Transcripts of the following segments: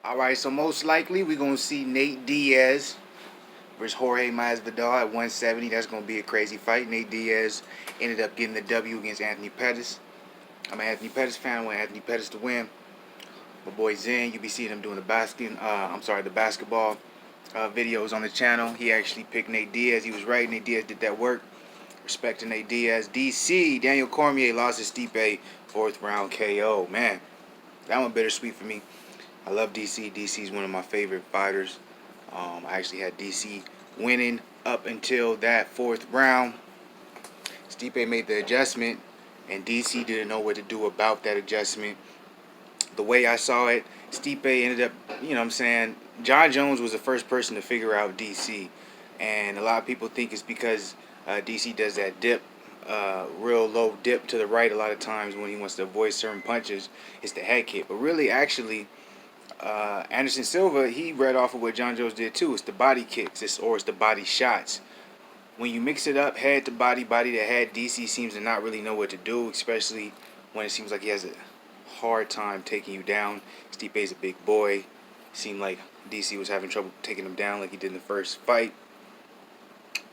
Alright, so most likely we're going to see Nate Diaz versus Jorge Masvidal at 170. That's going to be a crazy fight. Nate Diaz ended up getting the W against Anthony Pettis. I'm an Anthony Pettis fan. I want Anthony Pettis to win. My boy Zen, you be seeing him doing the basketball videos on the channel. He actually picked Nate Diaz. He was right. Nate Diaz did that work. Respect to Nate Diaz. DC, Daniel Cormier lost to Stipe, fourth round KO. Man, that one bittersweet for me. I love DC. DC is one of my favorite fighters. I actually had DC winning up until that fourth round. Stipe made the adjustment, and DC didn't know what to do about that adjustment. The way I saw it, Stipe ended up, John Jones was the first person to figure out DC. And a lot of people think it's because DC does that dip, real low dip to the right a lot of times when he wants to avoid certain punches. It's the head kick. But really, actually, Anderson Silva, he read off of what John Jones did too. It's the body kicks, it's the body shots. When you mix it up, head to body, body to head, DC seems to not really know what to do, especially when it seems like he has a hard time taking you down. Stipe's a big boy. Seemed like DC was having trouble taking him down like he did in the first fight.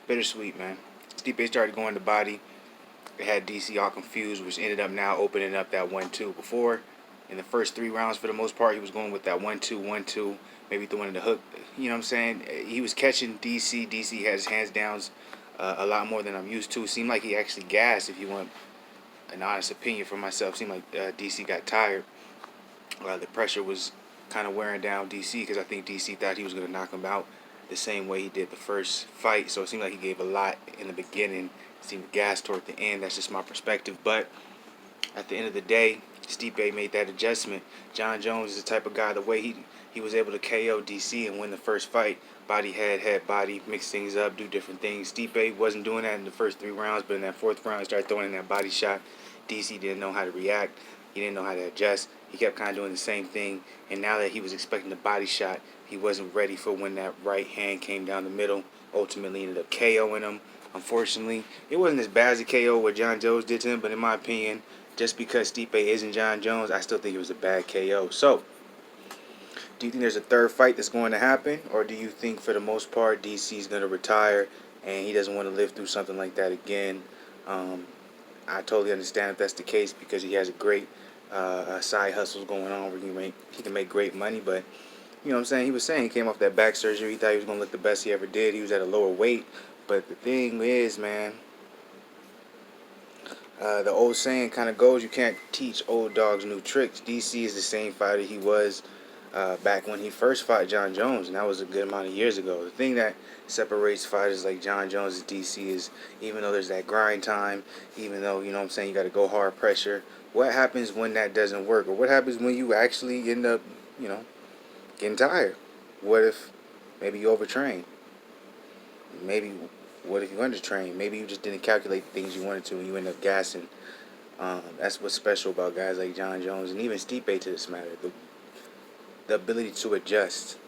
Bittersweet, man. Stipe started going to body. It had DC all confused, which ended up now opening up that 1-2. Before, in the first 3 rounds, for the most part, he was going with that 1-2, 1-2, maybe throwing the hook. You know what I'm saying? He was catching DC. DC had his hands down a lot more than I'm used to. Seemed like he actually gassed, if you want an honest opinion for myself. Seemed like DC got tired. The pressure was kind of wearing down DC because I think DC thought he was going to knock him out the same way he did the first fight. So it seemed like he gave a lot in the beginning. It seemed gas toward the end. That's just my perspective. But at the end of the day, Stipe made that adjustment. John Jones is the type of guy, the way he was able to KO DC and win the first fight, body, head, body, mix things up, do different things. Stipe wasn't doing that in the first 3 rounds, but in that fourth round, he started throwing in that body shot. DC didn't know how to react. He didn't know how to adjust. He kept kind of doing the same thing, and now that he was expecting the body shot, he wasn't ready for when that right hand came down the middle. Ultimately ended up KOing him. Unfortunately, it wasn't as bad as a KO what John Jones did to him, but in my opinion, just because Stipe isn't John Jones, I still think it was a bad KO. So, do you think there's a third fight that's going to happen, or do you think for the most part DC's going to retire and he doesn't want to live through something like that again? I totally understand if that's the case because he has a great side hustles going on where he can make great money. But you know what I'm saying? He was saying he came off that back surgery. He thought he was going to look the best he ever did. He was at a lower weight. But the thing is, man, the old saying kind of goes, you can't teach old dogs new tricks. DC is the same fighter he was back when he first fought John Jones, and that was a good amount of years ago. The thing that separates fighters like John Jones and DC is even though there's that grind time, even though, you know what I'm saying, you got to go hard pressure, what happens when that doesn't work? Or what happens when you actually end up, getting tired? What if maybe you overtrain? Maybe what if you undertrain? Maybe you just didn't calculate the things you wanted to and you end up gassing. That's what's special about guys like John Jones and even Stipe to this matter. The ability to adjust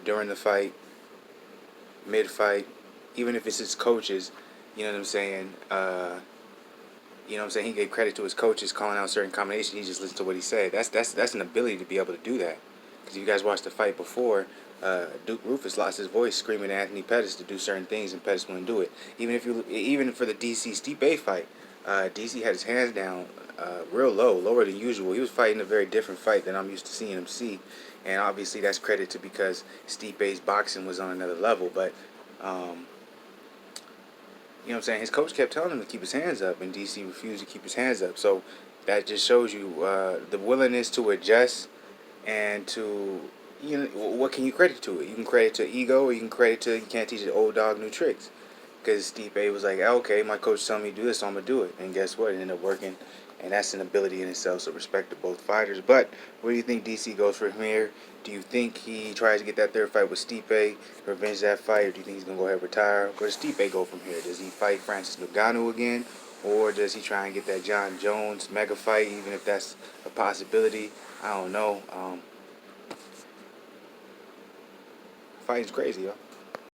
during the fight, mid-fight, even if it's his coaches, you know what I'm saying? He gave credit to his coaches calling out certain combinations. He just listened to what he said. That's an ability to be able to do that. Because if you guys watched the fight before, Duke Rufus lost his voice screaming at Anthony Pettis to do certain things, and Pettis wouldn't do it. Even for the DC Stipe fight, DC had his hands down real low, lower than usual. He was fighting a very different fight than I'm used to seeing him see, and obviously that's credit to because Stipe's boxing was on another level. But you know what I'm saying? His coach kept telling him to keep his hands up, and DC refused to keep his hands up. So that just shows you the willingness to adjust and to, what can you credit to it? You can credit to ego, or you can credit to you can't teach an old dog new tricks. Because Stipe was like, okay, my coach telling me to do this, so I'm going to do it. And guess what? It ended up working. And that's an ability in itself, so respect to both fighters. But where do you think DC goes from here? Do you think he tries to get that third fight with Stipe, revenge that fight, or do you think he's going to go ahead and retire? Where does Stipe go from here? Does he fight Francis Ngannou again? Or does he try and get that John Jones mega fight, even if that's a possibility? I don't know. Fighting's crazy, yo.